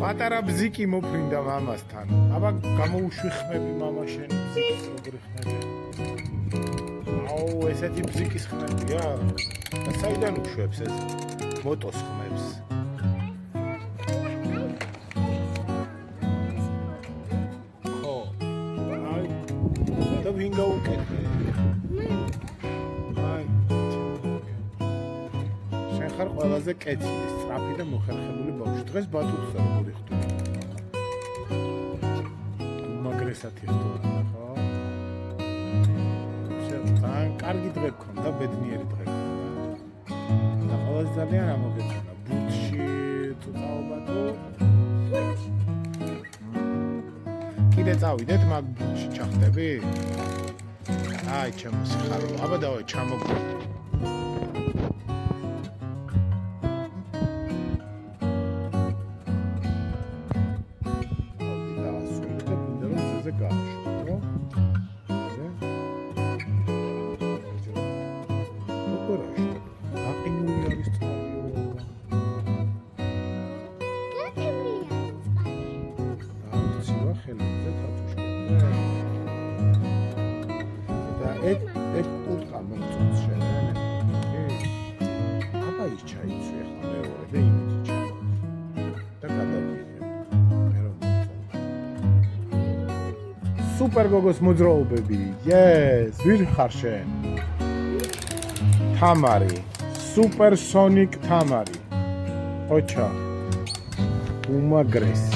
პატარა ბზიკი მოფრინდა მამასთან. აბა გამოუშვიხმები მამა შენ ბზიკის როგორი ხმები. აუ, ესეთი ბზიკის ხმებია? და საიდან უშვებს ეს? მოტოს ხმებს. ხო. აი. და ვინ გაუკეთე? ხარ ყველაზე კეთილი, სწრაფი და მოხერხებული ბავშვი. დღეს ბატუტსა როგორი ხდება? უმაგრესად იხდება, ხო? შეთან კარგი დღე გქონდა, ბედნიერი დღე გქონდა. და ყველაზე ძალიან ამოგეწონა ბუთში წაობა თუ კიდე წავიდეთ მაგ ბუთში ჩახტები? აი, ჩემო სიხარულო. აბა დავაი ჩამოგვი. ეს კუთხა მოგწონს შენ. აბა ის ჩაიცვი ახლა მეორე და იმითი ჩავა. და გადავიდე. მე რომ სუპერ გოგოს მოძრაობები. Yes, ვინ ხარ შენ? თამარი. სუპერ სონიკ თამარი. ოჩა. უმაგრესი.